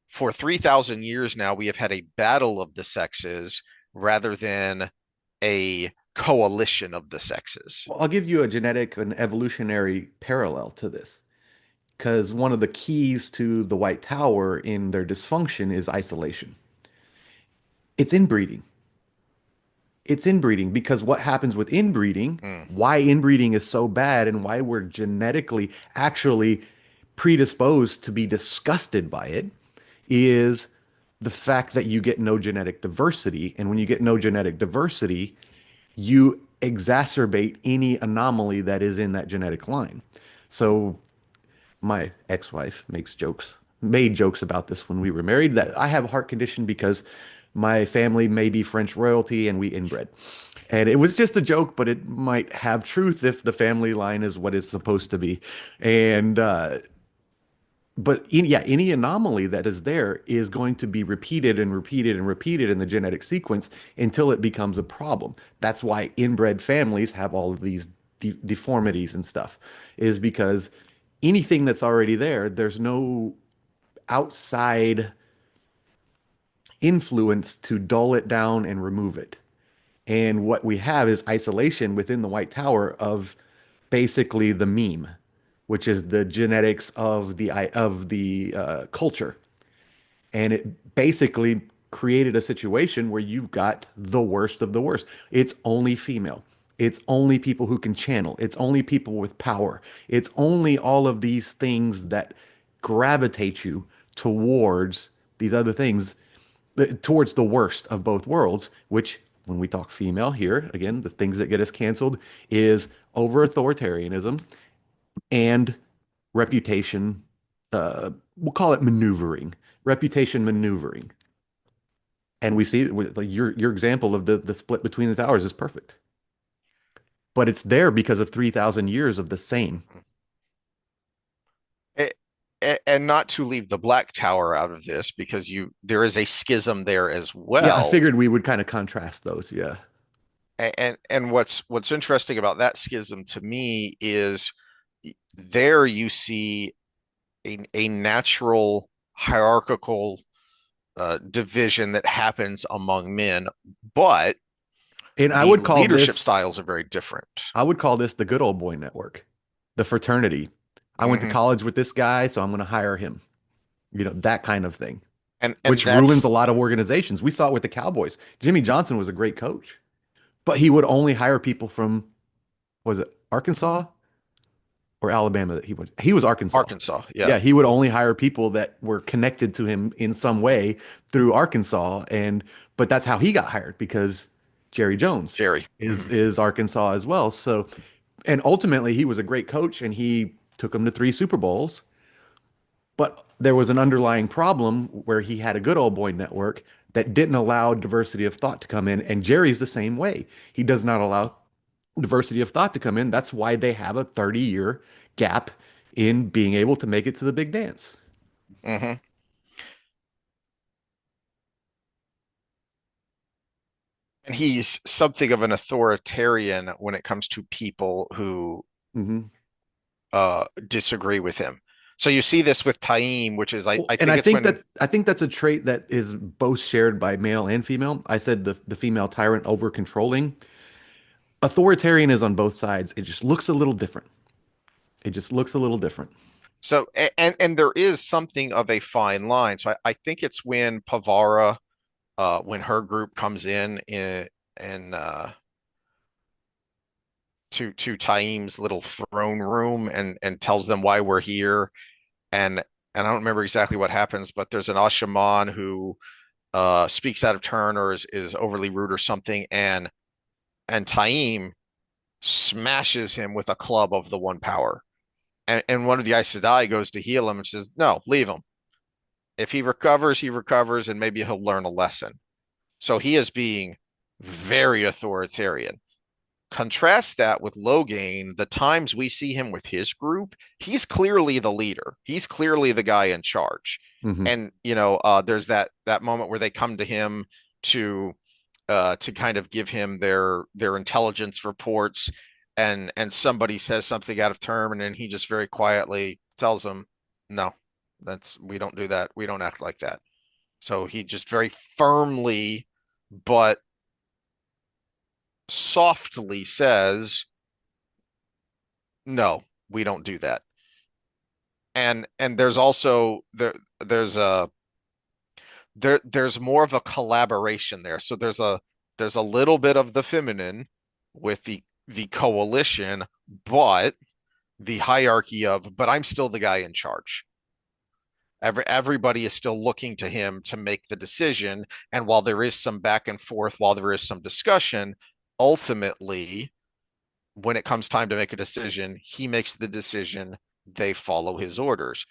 For 3,000 years now, we have had a battle of the sexes rather than a coalition of the sexes. Well, I'll give you a genetic and evolutionary parallel to this. Because one of the keys to the White Tower in their dysfunction is isolation. It's inbreeding. It's inbreeding because what happens with inbreeding, Mm, why inbreeding is so bad and why we're genetically actually predisposed to be disgusted by it is the fact that you get no genetic diversity. And when you get no genetic diversity, you exacerbate any anomaly that is in that genetic line. So my ex-wife made jokes about this when we were married, that I have a heart condition because my family may be French royalty and we inbred. And it was just a joke, but it might have truth if the family line is what it's supposed to be. And yeah, any anomaly that is there is going to be repeated and repeated and repeated in the genetic sequence until it becomes a problem. That's why inbred families have all of these deformities and stuff, is because anything that's already there, there's no outside influence to dull it down and remove it. And what we have is isolation within the White Tower of basically the meme, which is the genetics of the culture. And it basically created a situation where you've got the worst of the worst. It's only female. It's only people who can channel. It's only people with power. It's only all of these things that gravitate you towards these other things, towards the worst of both worlds, which when we talk female here, again, the things that get us canceled is over authoritarianism and reputation, we'll call it maneuvering, reputation maneuvering. And we see like your example of the split between the towers is perfect. But it's there because of 3,000 years of the same. A- and not to leave the Black Tower out of this, because there is a schism there as Yeah, I well. figured we would kind of contrast those. Yeah. And what's interesting about that schism to me is there you see a natural hierarchical division that happens among men, but And the leadership styles are very different. I would call this the good old boy network, the fraternity. I went to Hmm. college with this guy, so I'm going to hire him. That kind of thing, And which ruins that's a lot of organizations. We saw it with the Cowboys. Jimmy Johnson was a great coach, but he would only hire people from, was it Arkansas or Alabama that he went? He was Arkansas. Arkansas. Yeah, Yeah, he would only hire people that were connected to him in some way through Arkansas, and but that's how he got hired because Jerry Jones Jerry. is Hmm. is Arkansas as well. So, and ultimately he was a great coach and he took him to three Super Bowls, but there was an underlying problem where he had a good old boy network that didn't allow diversity of thought to come in, and Jerry's the same way. He does not allow diversity of thought to come in. That's why they have a 30-year gap in being able to make it to the big dance. Hmm. And he's something of an authoritarian when it comes to people who Hmm. disagree with him. So you see this with Taim, which is Well, I and think it's when I think that's a trait that is both shared by male and female. I said the female tyrant over controlling. Authoritarian is on both sides. It just looks a little different. It just looks a little different. so and there is something of a fine line. So I think it's when Pavara, when her group comes in and to Taim's little throne room and tells them why we're here, and I don't remember exactly what happens, but there's an Ashaman who speaks out of turn or is overly rude or something, and Taim smashes him with a club of the one power. And one of the Aes Sedai goes to heal him and says, "No, leave him. If he recovers, and maybe he'll learn a lesson." So he is being very authoritarian. Contrast that with Logain, the times we see him with his group, he's clearly the leader. He's clearly the guy in charge. Hmm. And there's that moment where they come to him to to kind of give him their intelligence reports, and somebody says something out of term, and then he just very quietly tells them, "No, that's we don't do that. We don't act like that." So he just very firmly but softly says, no, we don't do that. And there's also there's more of a collaboration there. So there's a little bit of the feminine with the coalition, but the hierarchy of, but I'm still the guy in charge. Everybody is still looking to him to make the decision. And while there is some back and forth, while there is some discussion, ultimately, when it comes time to make a decision, he makes the decision. They follow his orders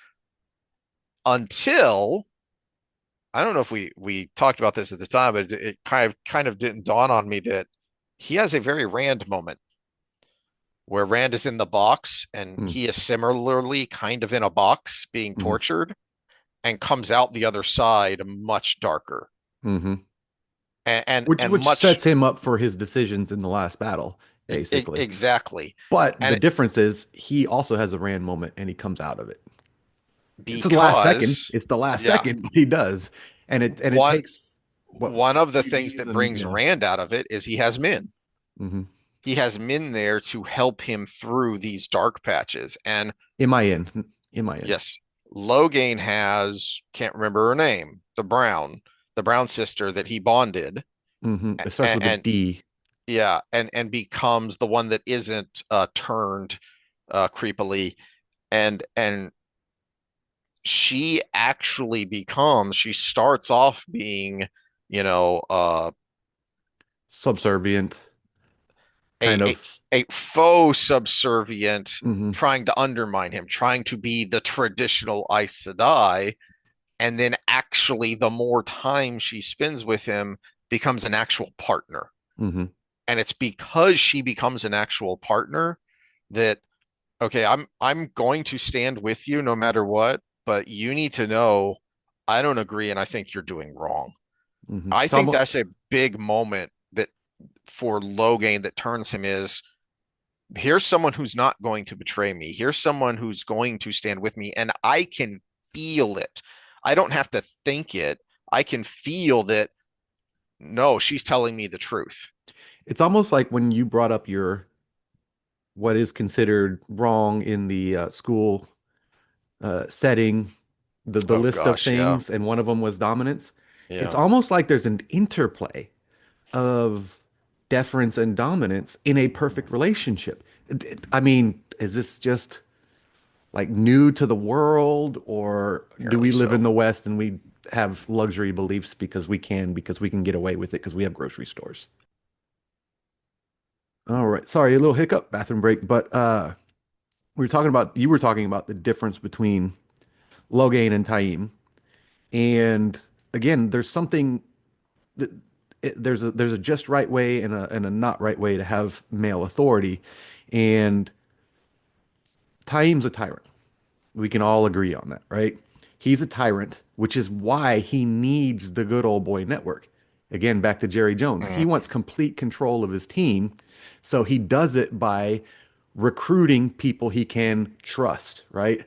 until I don't know if we talked about this at the time, but it kind of didn't dawn on me that he has a very Rand moment where Rand is in the box and Mm, he is similarly kind of in a box being mhm, tortured and comes out the other side much darker mhm. and and, Which and which sets much him up for his decisions in the last battle, basically. exactly. But the And difference is he also has a Rand moment and he comes out of it. It's the last second. because It's the last yeah, second, but he does. And it one takes what one of the things readings that and brings Rand out of it is he has Min. hmm. He has Min there to help him through these dark patches. And Am I in? Am I in? yes, Logain has, can't remember her name, the Brown sister that he bonded, It starts with a and D. yeah, and becomes the one that isn't turned creepily, and she starts off being, you know, Subservient, a kind a, of. a faux subservient, Hmm. trying to undermine him, trying to be the traditional Aes Sedai. And then actually, the more time she spends with him, becomes an actual partner. Hmm. And it's because she becomes an actual partner that, okay, I'm going to stand with you no matter what, but you need to know I don't agree and I think you're doing wrong. Hmm. I It's think almost. that's a big moment that for Logain that turns him is here's someone who's not going to betray me. Here's someone who's going to stand with me, and I can feel it. I don't have to think it. I can feel that, no, she's telling me the truth. It's almost like when you brought up your what is considered wrong in the school setting, the Oh list of gosh, yeah. things, and one of them was dominance. It's Yeah. almost like there's an interplay of deference and dominance in a perfect relationship. I mean, is this just like new to the world, or do Apparently we live in so. the West and we have luxury beliefs because we can get away with it because we have grocery stores? All right. Sorry, a little hiccup, bathroom break, but you were talking about the difference between Logain and Taim. And again, there's something that there's a just right way and a not right way to have male authority. And Taim's a tyrant. We can all agree on that, right? He's a tyrant, which is why he needs the good old boy network. Again, back to Jerry Jones. He Mhm. wants complete control of his team, so he does it by recruiting people he can trust, right?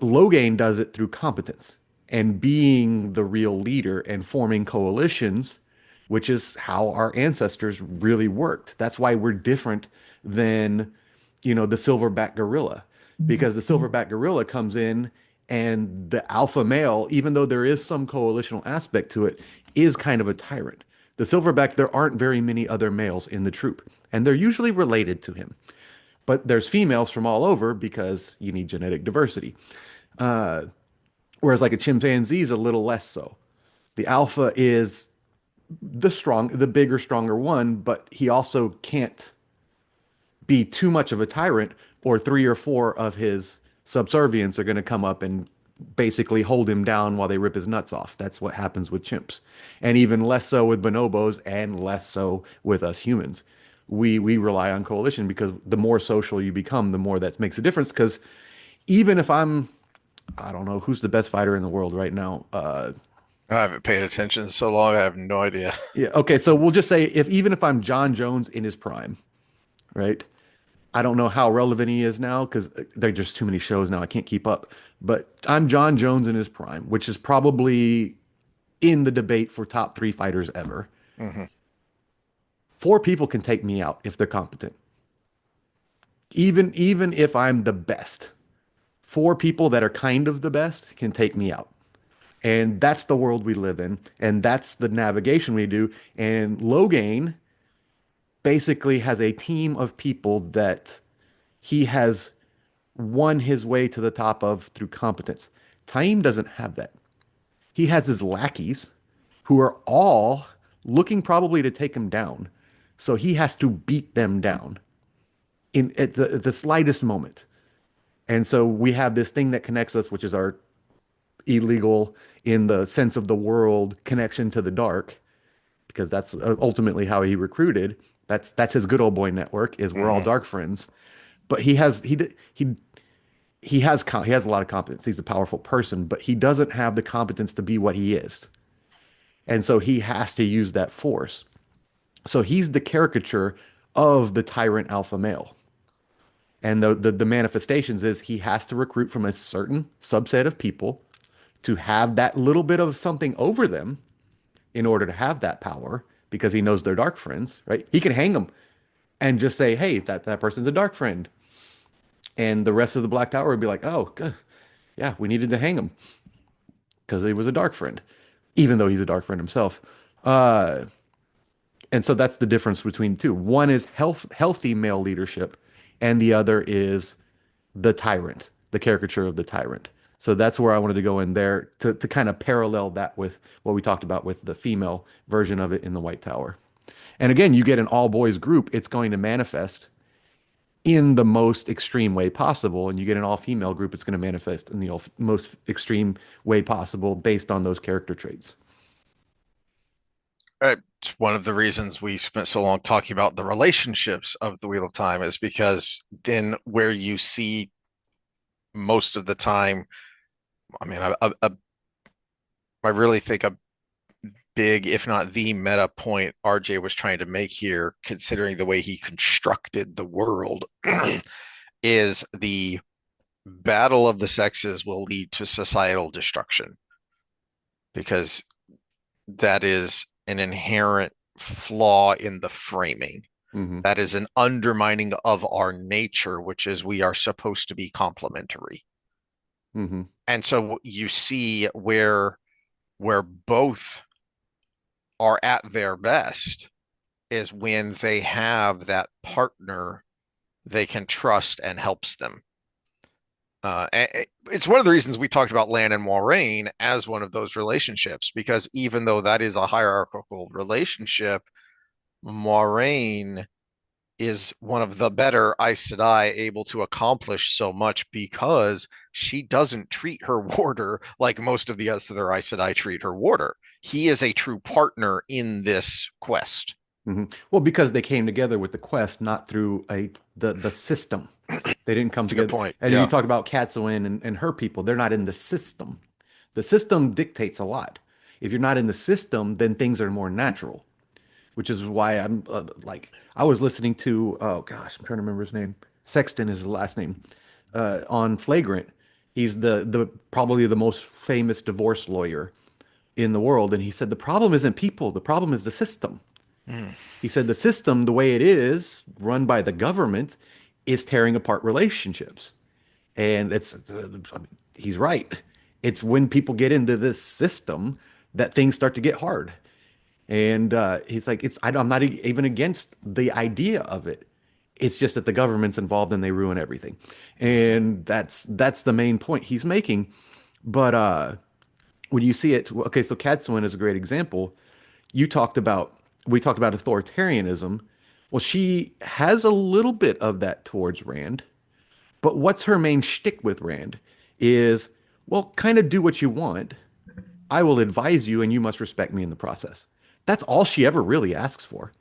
Logain does it through competence and being the real leader and forming coalitions, which is how our ancestors really worked. That's why we're different than, the silverback gorilla, because the silverback gorilla comes in and the alpha male, even though there is some coalitional aspect to it, is kind of a tyrant. The silverback, there aren't very many other males in the troop, and they're usually related to him. But there's females from all over because you need genetic diversity. Whereas like a chimpanzee is a little less so. The alpha is the bigger, stronger one, but he also can't be too much of a tyrant, or three or four of his subservients are going to come up and basically hold him down while they rip his nuts off. That's what happens with chimps. And even less so with bonobos and less so with us humans. We rely on coalition because the more social you become, the more that makes a difference. Because even if I don't know who's the best fighter in the world right now. I haven't paid attention so long. I have no idea. Yeah, okay, so we'll just say if I'm John Jones in his prime, right? I don't know how relevant he is now because there are just too many shows now. I can't keep up. But I'm John Jones in his prime, which is probably in the debate for top three fighters ever. Hmm. Four people can take me out if they're competent. Even if I'm the best, four people that are kind of the best can take me out. And that's the world we live in, and that's the navigation we do. And Logain basically has a team of people that he has won his way to the top of through competence. Taim doesn't have that. He has his lackeys who are all looking probably to take him down. So he has to beat them down in at the slightest moment. And so we have this thing that connects us, which is our illegal in the sense of the world connection to the dark, because that's ultimately how he recruited. That's his good old boy network is we're all Hmm. dark friends. But he has a lot of competence. He's a powerful person, but he doesn't have the competence to be what he is. And so he has to use that force. So he's the caricature of the tyrant alpha male. And the manifestations is he has to recruit from a certain subset of people to have that little bit of something over them in order to have that power because he knows they're dark friends, right? He can hang them and just say, hey, that person's a dark friend. And the rest of the Black Tower would be like, oh, good. Yeah, we needed to hang him because he was a dark friend, even though he's a dark friend himself. Uh, and so that's the difference between the two. One is healthy male leadership, and the other is the tyrant, the caricature of the tyrant. So that's where I wanted to go in there to kind of parallel that with what we talked about with the female version of it in the White Tower. And again, you get an all boys group, it's going to manifest in the most extreme way possible. And you get an all female group, it's going to manifest in the most extreme way possible based on those character traits. It's one of the reasons we spent so long talking about the relationships of the Wheel of Time is because then where you see most of the time, I mean, I really think a big, if not the meta point RJ was trying to make here, considering the way he constructed the world, is the battle of the sexes will lead to societal destruction because that is an inherent flaw in the framing. Hmm. That is an undermining of our nature, which is we are supposed to be complementary. Hmm. And so you see where both are at their best is when they have that partner they can trust and helps them. It's one of the reasons we talked about Lan and Moiraine as one of those relationships, because even though that is a hierarchical relationship, Moiraine is one of the better Aes Sedai able to accomplish so much because she doesn't treat her warder like most of the other Aes Sedai treat her warder. He is a true partner in this quest. Hmm. Well, because they came together with the quest, not through the system. They didn't come That's a good together. point. And you Yeah. talk about Katsuin and her people, they're not in the system. The system dictates a lot. If you're not in the system, then things are more natural, which is why I'm like, I was listening to, oh gosh, I'm trying to remember his name. Sexton is his last name, on Flagrant. He's the probably the most famous divorce lawyer in the world. And he said, the problem isn't people, the problem is the system. Mm. He said the system, the way it is, run by the government, is tearing apart relationships. And I mean, he's right. It's when people get into this system that things start to get hard. And he's like, I'm not even against the idea of it. It's just that the government's involved and they ruin everything. Mhm. And that's the main point he's making. But when you see it, okay, so Cadsuin is a great example. You talked about, we talked about authoritarianism. Well, she has a little bit of that towards Rand, but what's her main shtick with Rand is, well, kind of do what you want. I will advise you, and you must respect me in the process. That's all she ever really asks for.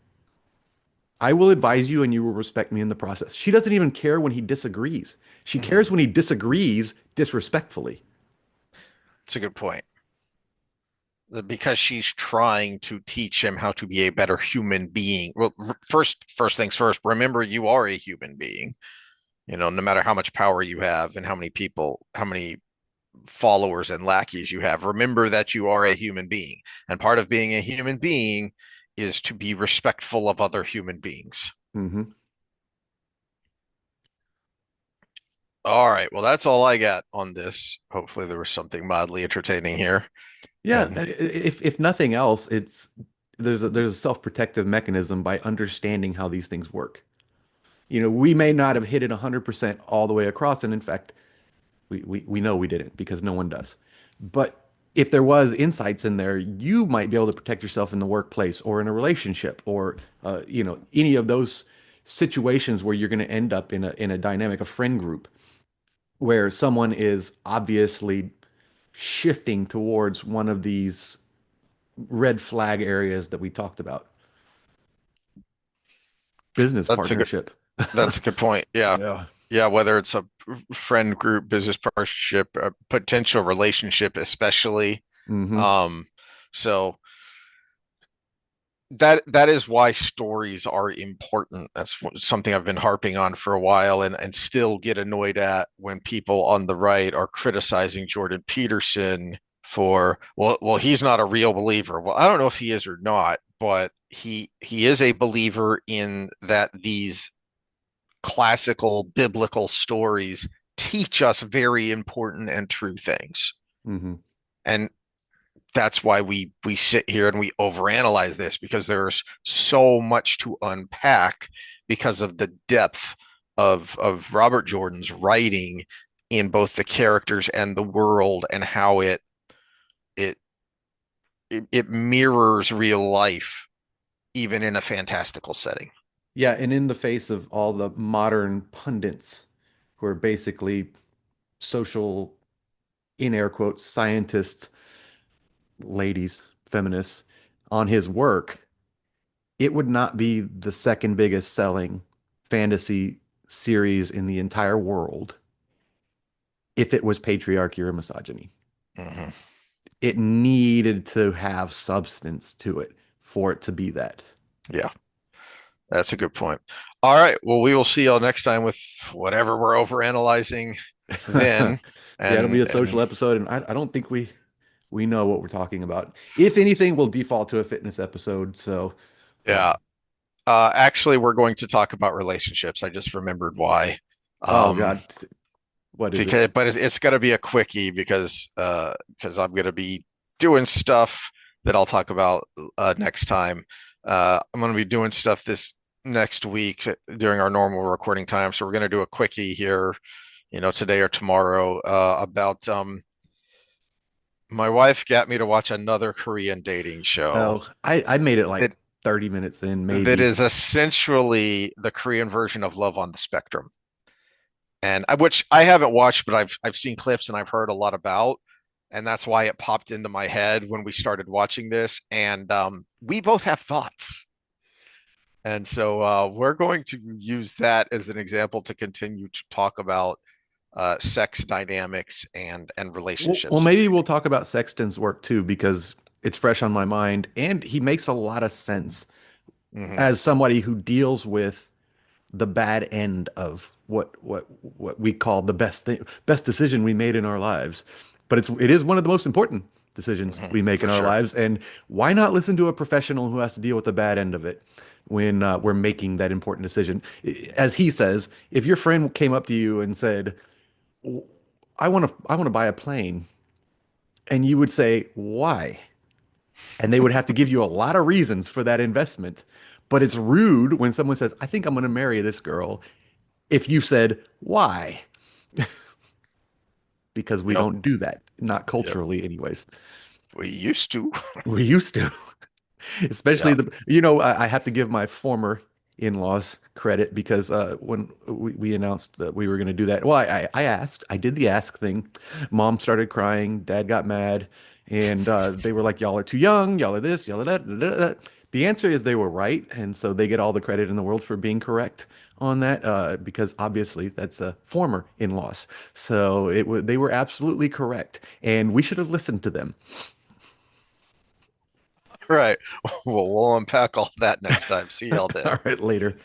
I will advise you, and you will respect me in the process. She doesn't even care when he disagrees. She cares Mhm. when he disagrees disrespectfully. It's a good point. Because she's trying to teach him how to be a better human being. Well, first things first, remember you are a human being. You know, no matter how much power you have and how many people, how many followers and lackeys you have, remember that you are a human being. And part of being a human being is to be respectful of other human beings. Hmm. All right. Well, that's all I got on this. Hopefully, there was something mildly entertaining here. Yeah, And if nothing else, it's there's a self-protective mechanism by understanding how these things work. We may not have hit it 100% all the way across, and in fact, we know we didn't because no one does. But if there was insights in there, you might be able to protect yourself in the workplace or in a relationship or any of those situations where you're going to end up in a dynamic, a friend group where someone is obviously shifting towards one of these red flag areas that we talked about. Business that's a good partnership. that's a good point. Yeah. Yeah. Yeah, whether it's a friend group, business partnership, a potential relationship, especially. Hmm. Um, so that is why stories are important. That's something I've been harping on for a while, and still get annoyed at when people on the right are criticizing Jordan Peterson for, well, he's not a real believer. Well, I don't know if he is or not, but he is a believer in that these classical biblical stories teach us very important and true things. Hmm. And that's why we sit here and we overanalyze this, because there's so much to unpack because of the depth of Robert Jordan's writing in both the characters and the world, and how it it mirrors real life even in a fantastical setting. Yeah, and in the face of all the modern pundits who are basically social, in air quotes, scientists, ladies, feminists, on his work, it would not be the second biggest selling fantasy series in the entire world if it was patriarchy or misogyny. Mm-hmm. It needed to have substance to it for it to be that. Yeah, that's a good point. All right, well, we will see y'all next time with whatever we're overanalyzing then. Yeah, it'll be a And social episode, and I don't think we know what we're talking about. If anything, we'll default to a fitness episode. So, yeah, actually, we're going to talk about relationships. I just remembered why. oh Um, God, what is it? because but it's going to be a quickie, because I'm going to be doing stuff that I'll talk about next time. I'm going to be doing stuff this next week during our normal recording time, so we're going to do a quickie here, today or tomorrow, about my wife got me to watch another Korean dating show Oh, I made it like that 30 minutes in, that maybe. is essentially the Korean version of Love on the Spectrum, and which I haven't watched, but I've seen clips and I've heard a lot about, and that's why it popped into my head when we started watching this. And we both have thoughts, and so we're going to use that as an example to continue to talk about sex dynamics and Well, relationships. maybe we'll talk about Sexton's work too, because it's fresh on my mind, and he makes a lot of sense Hmm. as somebody who deals with the bad end of what we call the best decision we made in our lives. But it is one of the most important decisions Hmm. we make For in our sure. lives. And why not listen to a professional who has to deal with the bad end of it when we're making that important decision? As he says, if your friend came up to you and said, I want to buy a plane," and you would say, "Why?" And they would have to give you a lot of reasons for that investment. But it's rude when someone says, "I think I'm going to marry this girl," if you said, "Why?" Because we Yep. don't do that, not Yep. culturally, anyways. We used to. We used to. Especially Yeah. I have to give my former in-laws credit because when we announced that we were going to do that, well, I asked, I did the ask thing. Mom started crying, dad got mad, and they were like, "Y'all are too young, y'all are this, y'all are that." Da, da, da, da." The answer is they were right, and so they get all the credit in the world for being correct on that because obviously that's a former in-laws. So they were absolutely correct, and we should have listened to them. Right. Well, we'll unpack all that next time. See y'all then. All right, later.